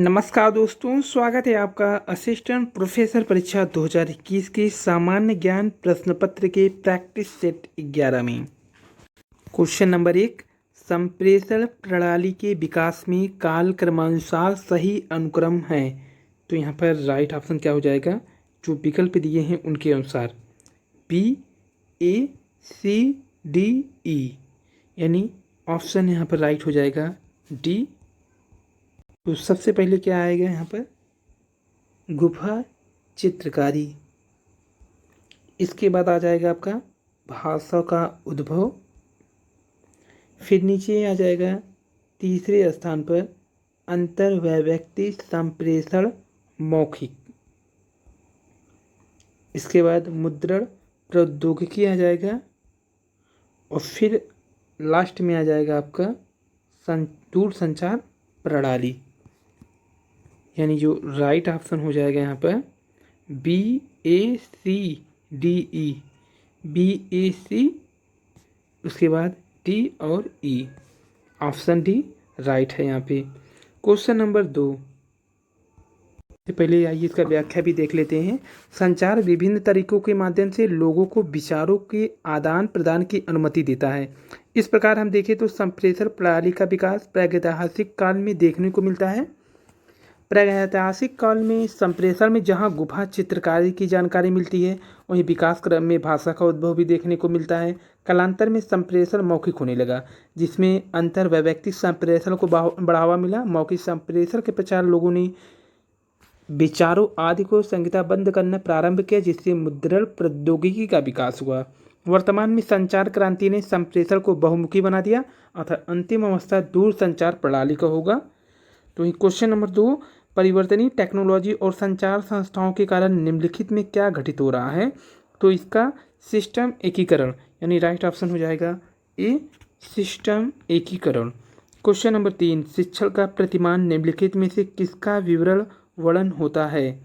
नमस्कार दोस्तों, स्वागत है आपका असिस्टेंट प्रोफेसर परीक्षा 2021 की सामान्य ज्ञान प्रश्न पत्र के प्रैक्टिस सेट 11 में। क्वेश्चन नंबर 1, संप्रेषण प्रणाली के विकास में काल क्रमानुसार सही अनुक्रम है। तो यहाँ पर राइट ऑप्शन क्या हो जाएगा? जो विकल्प दिए हैं उनके अनुसार B, A, C, D, E, यानी ऑप्शन यहाँ पर राइट हो जाएगा D। तो सबसे पहले क्या आएगा यहाँ पर? गुफा चित्रकारी। इसके बाद आ जाएगा आपका भाषा का उद्भव। फिर नीचे आ जाएगा तीसरे स्थान पर अंतर्वैयक्तिक संप्रेषण मौखिक। इसके बाद मुद्रण प्रौद्योगिकी आ जाएगा और फिर लास्ट में आ जाएगा आपका दूर संचार प्रणाली। यानी जो राइट ऑप्शन हो जाएगा यहाँ पर BACDE, BAC, उसके बाद D और E। ऑप्शन डी राइट है यहाँ पे। क्वेश्चन नंबर 2 से पहले आइए इसका व्याख्या भी देख लेते हैं। संचार विभिन्न तरीकों के माध्यम से लोगों को विचारों के आदान प्रदान की अनुमति देता है। इस प्रकार हम देखें तो संप्रेषण प्रणाली का विकास प्रागैतिहासिक काल में देखने को मिलता है। प्रागैतिहासिक काल में संप्रेषण में जहां गुफा चित्रकारी की जानकारी मिलती है, वहीं विकास क्रम में भाषा का उद्भव भी देखने को मिलता है। कालांतर में संप्रेषण मौखिक होने लगा, जिसमें अंतर्वैयक्तिक संप्रेषण को बढ़ावा मिला। मौखिक संप्रेषण के प्रचार लोगों ने विचारों आदि को संहिताबद्ध करना प्रारंभ किया, जिससे मुद्रण प्रौद्योगिकी का विकास हुआ। वर्तमान में संचार क्रांति ने संप्रेषण को बहुमुखी बना दिया, अर्थात अंतिम अवस्था दूर संचार प्रणाली का होगा। तो क्वेश्चन नंबर 2, परिवर्तनीय टेक्नोलॉजी और संचार संस्थाओं के कारण निम्नलिखित में क्या घटित हो रहा है? तो इसका सिस्टम एकीकरण, यानी राइट ऑप्शन हो जाएगा ए, सिस्टम एकीकरण। क्वेश्चन नंबर 3, शिक्षण का प्रतिमान निम्नलिखित में से किसका विवरण वर्णन होता है?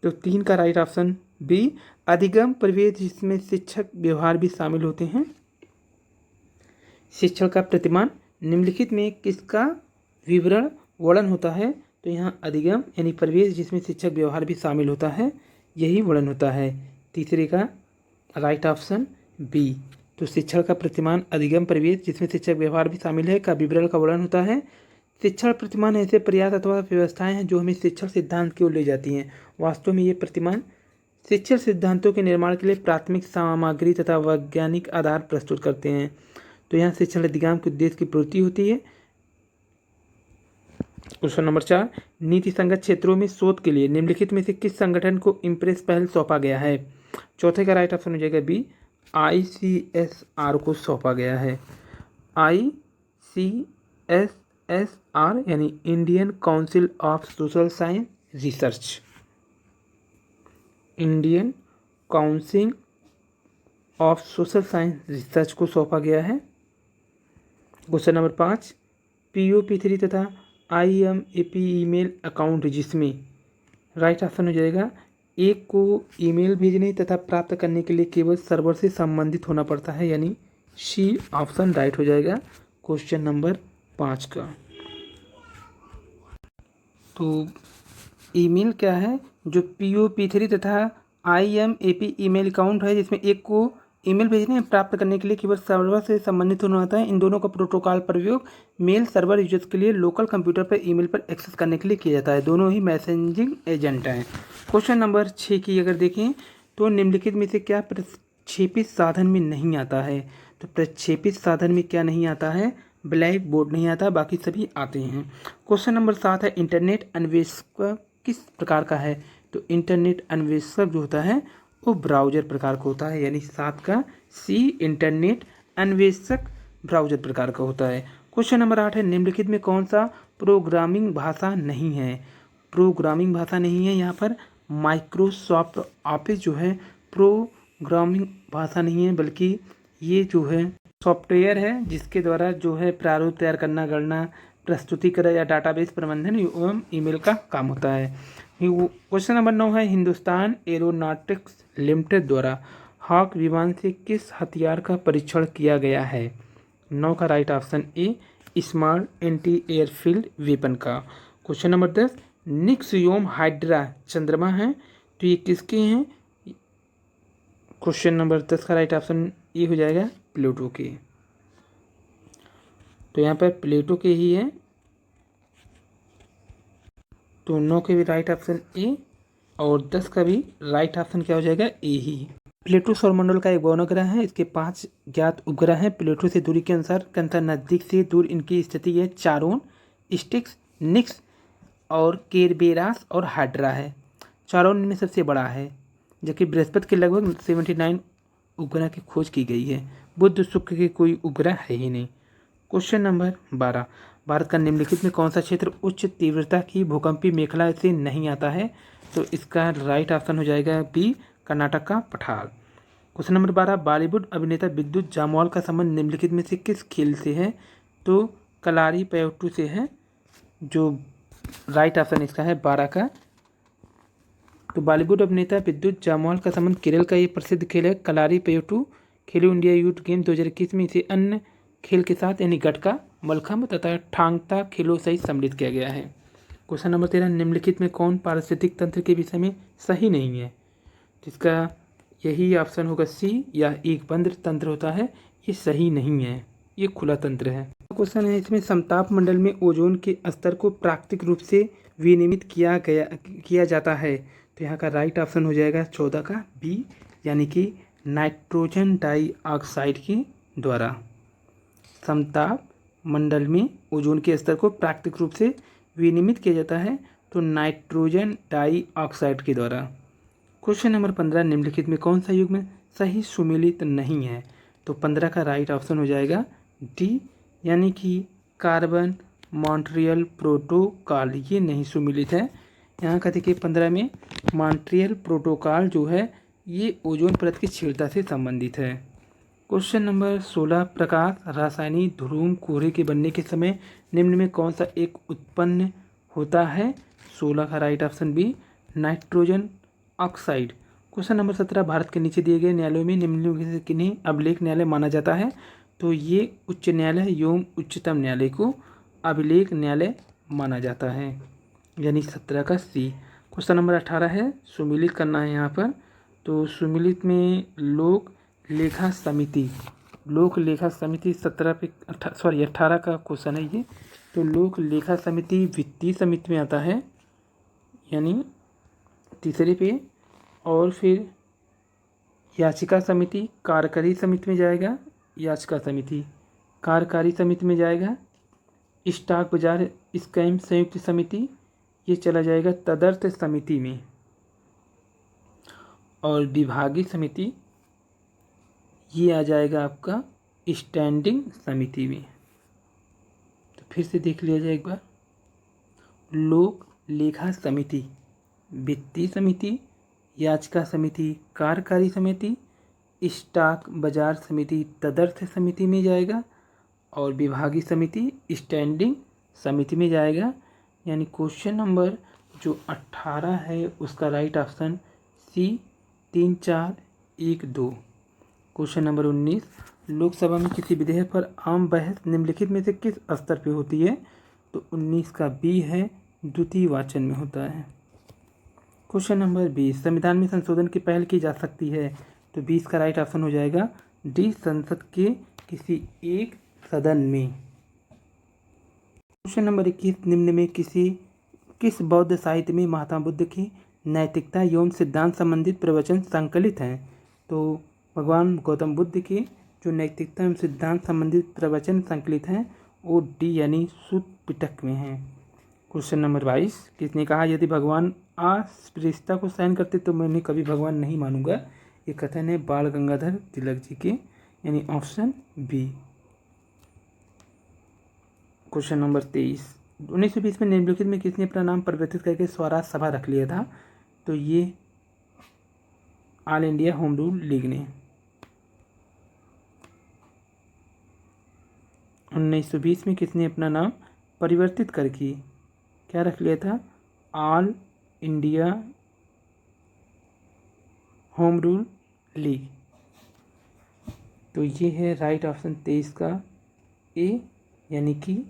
तो 3 का राइट ऑप्शन बी, अधिगम प्रवेश, जिसमें शिक्षक व्यवहार भी शामिल होते हैं। शिक्षण का प्रतिमान निम्नलिखित में किसका विवरण वर्णन होता है? तो यहाँ अधिगम यानी प्रवेश, जिसमें शिक्षक व्यवहार भी शामिल होता है, यही वर्णन होता है। तीसरे का राइट ऑप्शन बी। तो शिक्षण का प्रतिमान अधिगम प्रवेश, जिसमें शिक्षक व्यवहार भी शामिल है, का विवरण का वर्णन होता है। शिक्षण प्रतिमान ऐसे प्रयास अथवा व्यवस्थाएं हैं जो हमें शिक्षण सिद्धांत की ओर ले जाती हैं। वास्तव में ये प्रतिमान शिक्षण सिद्धांतों के निर्माण के लिए प्राथमिक सामग्री तथा वैज्ञानिक आधार प्रस्तुत करते हैं। तो यहाँ शिक्षण अधिगम के उद्देश्य की पूर्ति होती है। क्वेश्चन नंबर 4, नीति संगत क्षेत्रों में शोध के लिए निम्नलिखित में से किस संगठन को इम्प्रेस पहल सौंपा गया है? चौथे का राइट ऑप्शन हो जाएगा बी, ICSR को सौंपा गया है। ICSR यानी Indian council of social science research, Indian council of social science research को सौंपा गया है। क्वेश्चन नंबर 5, POP3 तथा IMAP ईमेल अकाउंट, जिसमें राइट ऑप्शन हो जाएगा एक को ईमेल भेजने तथा प्राप्त करने के लिए केवल सर्वर से संबंधित होना पड़ता है, यानी सी ऑप्शन राइट हो जाएगा क्वेश्चन नंबर 5 का। तो ईमेल क्या है? जो POP3 तथा IMAP ईमेल अकाउंट है, जिसमें एक को ईमेल भेजने प्राप्त करने के लिए केवल सर्वर से संबंधित होना होता है। इन दोनों का प्रोटोकॉल प्रयोग मेल सर्वर यूजर्स के लिए लोकल कंप्यूटर पर ईमेल पर एक्सेस करने के लिए किया जाता है। दोनों ही मैसेजिंग एजेंट हैं। क्वेश्चन नंबर 6 की अगर देखें तो निम्नलिखित में से क्या प्रक्षेपित साधन में नहीं आता है? तो प्रक्षेपित साधन में क्या नहीं आता है? ब्लैक बोर्ड नहीं आता, बाकी सभी आते हैं। क्वेश्चन नंबर 7 है, इंटरनेट अन्वेषक किस प्रकार का है? तो इंटरनेट अन्वेषक जो होता है वो ब्राउज़र प्रकार का होता है, यानी 7 का सी, इंटरनेट अन्वेषक ब्राउज़र प्रकार का होता है। क्वेश्चन नंबर 8 है, निम्नलिखित में कौन सा प्रोग्रामिंग भाषा नहीं है? प्रोग्रामिंग भाषा नहीं है यहाँ पर माइक्रोसॉफ्ट ऑफिस जो है प्रोग्रामिंग भाषा नहीं है, बल्कि ये जो है सॉफ्टवेयर है जिसके द्वारा जो है प्रारूप तैयार करना, गणना, प्रस्तुतिकरण या डाटाबेस प्रबंधन एवं ईमेल का काम होता है। क्वेश्चन नंबर 9 है, हिंदुस्तान एरोनॉटिक्स लिमिटेड द्वारा हॉक विमान से किस हथियार का परीक्षण किया गया है? 9 का right option A, small anti airfield weapon का। क्वेश्चन नंबर 10, निक्स योम हाइड्रा चंद्रमा है, तो ये किसके हैं? क्वेश्चन नंबर 10 का राइट ऑप्शन ये हो जाएगा प्लूटो के। तो यहाँ पर प्लूटो के ही है, तो 9 के भी राइट ऑप्शन ए और 10 का भी राइट ऑप्शन क्या हो जाएगा? ए ही। प्लेटो सौरमंडल का एक गौण ग्रह है। इसके 5 ज्ञात उपग्रह हैं। प्लेटो से दूरी के अनुसार कंता नजदीक से दूर इनकी स्थिति है चारोन, स्टिक्स, निक्स और केरबेरास और हाइड्रा है। चारोन में सबसे बड़ा है, जबकि बृहस्पति के लगभग 79 उपग्रह की खोज की गई है। बुध शुक्र के कोई उपग्रह है ही नहीं। क्वेश्चन नंबर 12, भारत का निम्नलिखित में कौन सा क्षेत्र उच्च तीव्रता की भूकंपीय मेखला से नहीं आता है? तो इसका राइट ऑप्शन हो जाएगा बी, कर्नाटक का पठार। क्वेश्चन नंबर 12, बॉलीवुड अभिनेता विद्युत जामवाल का संबंध निम्नलिखित में से किस खेल से है? तो कलारी पयट्टू से है, जो राइट ऑप्शन इसका है 12 का। तो बॉलीवुड अभिनेता विद्युत जामवाल का संबंध केरल का ये प्रसिद्ध खेल है कलारी पयट्टू। खेलो इंडिया यूथ गेम 2021 में इसे अन्य खेल के साथ यानी गटका, मलखम्ब तथा ठांगता खेलों सहित सम्मिलित किया गया है। क्वेश्चन नंबर 13, निम्नलिखित में कौन पारिस्थितिक तंत्र के विषय में सही नहीं है? जिसका यही ऑप्शन होगा सी, या एक बंद तंत्र होता है, ये सही नहीं है, ये खुला तंत्र है। क्वेश्चन है इसमें समताप मंडल में ओजोन के स्तर को प्राकृतिक रूप से विनियमित किया जाता है। तो यहाँ का राइट ऑप्शन हो जाएगा 14 का बी, यानी कि नाइट्रोजन डाइऑक्साइड के द्वारा। समताप मंडल में ओजोन के स्तर को प्राकृतिक रूप से विनियमित किया जाता है, तो नाइट्रोजन डाइऑक्साइड के द्वारा। क्वेश्चन नंबर 15, निम्नलिखित में कौन सा युग्म सही सुमेलित नहीं है? तो 15 का राइट ऑप्शन हो जाएगा डी, यानी कि कार्बन मॉन्ट्रियल प्रोटोकॉल, ये नहीं सुमेलित है। यहाँ का देखिए 15 में मॉन्ट्रियल प्रोटोकॉल जो है ये ओजोन परत की क्षीणता से संबंधित है। क्वेश्चन नंबर 16, प्रकाश रासायनिक ध्रुव कोहरे के बनने के समय निम्न में कौन सा एक उत्पन्न होता है? 16 का right option B, nitrogen oxide. Question number 17, Bharat के नीचे दिए गए न्यायालयों में निम्नलिखित से किन्हें अभिलेख न्यायालय माना जाता है? तो ये उच्च न्यायालय एवं उच्चतम न्यायालय को अभिलेख न्यायालय माना जाता है, यानी 17 का सी। क्वेश्चन नंबर 18 है, सुमिलित करना है यहाँ पर। तो सुमिलित में लोक लेखा समिति 17 पे 18 का क्वेश्चन है ये। तो लोक लेखा समिति वित्तीय समिति में आता है, यानी तीसरे पे। और फिर याचिका समिति कार्यकारी समिति में जाएगा, याचिका समिति कार्यकारी समिति में जाएगा। स्टॉक बाजार स्कैम संयुक्त समिति ये चला जाएगा तदर्थ समिति में। और विभागीय समिति ये आ जाएगा आपका स्टैंडिंग समिति में। तो फिर से देख लिया जाए एक बार, लोक लेखा समिति वित्तीय समिति, याचिका समिति कार्यकारी समिति, स्टॉक बाजार समिति तदर्थ समिति में जाएगा, और विभागीय समिति स्टैंडिंग समिति में जाएगा। यानी क्वेश्चन नंबर जो 18 है उसका right option C 3, 4, 1, 2। Question number 19, Lok Sabha में किसी विधेयक पर आम बहस निम्नलिखित में से किस स्तर पे होती है? तो 19 का बी है, द्वितीय वाचन में होता है। क्वेश्चन नंबर 20, संविधान में संशोधन की पहल की जा सकती है? तो 20 का राइट ऑप्शन हो जाएगा डी, संसद के किसी एक सदन में। क्वेश्चन नंबर 21, निम्न में किस बौद्ध साहित्य में महात्मा बुद्ध की नैतिकता एवं सिद्धांत संबंधित प्रवचन संकलित हैं? तो भगवान गौतम बुद्ध के जो नैतिकता एवं सिद्धांत संबंधित प्रवचन संकलित हैं वो डी, यानी सूत पिटक में हैं। क्वेश्चन नंबर 22, किसने कहा यदि भगवान अस्पृश्यता को सहन करते तो मैं उन्हें कभी भगवान नहीं मानूंगा? ये कथन है बाल गंगाधर तिलक जी के, यानी ऑप्शन बी। क्वेश्चन नंबर 23, 1920 में निम्नलिखित में किसने अपना नाम परिवर्तित करके स्वराज सभा रख लिया था? तो ये all India home rule league ने। 1920 में किसने अपना नाम परिवर्तित करके क्या रख लिया था? All India home rule league. तो ये है राइट ऑप्शन 23 का ए, यानी कि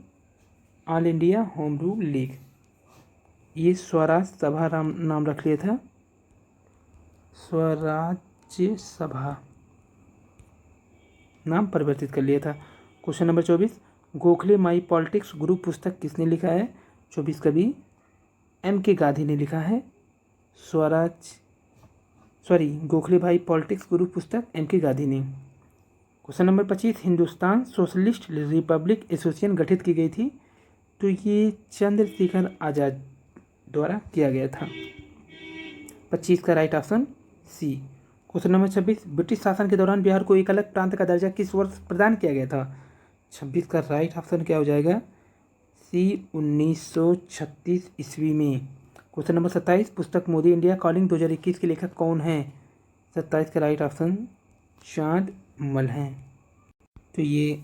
all India home rule league. ये स्वराज सभा नाम रख लिया था, स्वराज्य सभा नाम परिवर्तित कर लिया था। क्वेश्चन नंबर 24, गोखले माई पॉलिटिक्स गुरु पुस्तक किसने लिखा है? 24 कवि एम के गांधी ने लिखा है। गोखले भाई पॉलिटिक्स गुरु पुस्तक एम के गांधी ने। Question number 25, Hindustan socialist Republic association गठित की गई थी, तो ये चंद्रशेखर आज़ाद द्वारा किया गया था। 25 का right option C. Question number 26, British शासन के दौरान बिहार को एक अलग प्रांत का दर्जा किस वर्ष प्रदान किया गया था? 26 का राइट ऑप्शन क्या हो जाएगा? सी, 1936 ईस्वी में। क्वेश्चन नंबर 27, पुस्तक मोदी इंडिया कॉलिंग 2021 के लेखक कौन है? 27 का राइट ऑप्शन चाँद मल हैं। तो ये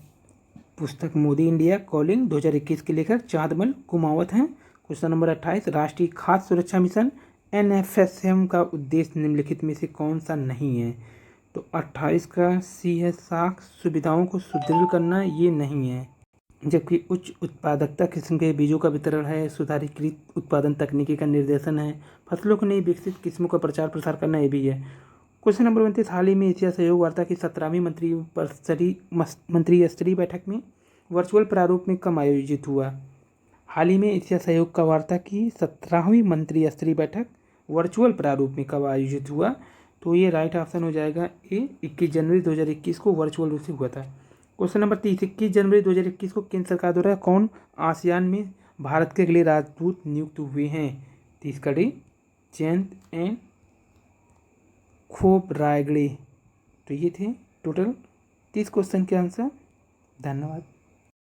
पुस्तक मोदी इंडिया कॉलिंग 2021 के लेखक चाँदमल कुमावत हैं। क्वेश्चन नंबर 28, राष्ट्रीय खाद्य सुरक्षा मिशन NFSM का उद्देश्य निम्नलिखित में से कौन सा नहीं है? तो 28 का सी है, साख सुविधाओं को सुदृढ़ करना, ये नहीं है। जबकि उच्च उत्पादकता किस्म के बीजों का वितरण है, सुधारीकृत उत्पादन तकनीकी का निर्देशन है, फसलों की नई विकसित किस्मों का प्रचार प्रसार करना, ये भी है। क्वेश्चन नंबर 29, हाल ही में एशिया सहयोग वार्ता की 17वीं मंत्री स्तरीय बैठक में वर्चुअल प्रारूप में कब आयोजित हुआ? हाल ही में एशिया सहयोग का वार्ता की 17वीं मंत्री स्तरीय बैठक वर्चुअल प्रारूप में कब आयोजित हुआ? तो ये राइट ऑप्शन हो जाएगा ए, 21 जनवरी 2021 को वर्चुअल रूप से हुआ था। क्वेश्चन नंबर 30, 21 जनवरी 2021 को केंद्र सरकार द्वारा कौन आसियान में भारत के अगले राजदूत नियुक्त हुए हैं? 30 का डी, जयंत एन खोब्रागडे। तो ये थे टोटल 30 क्वेश्चन के आंसर। धन्यवाद।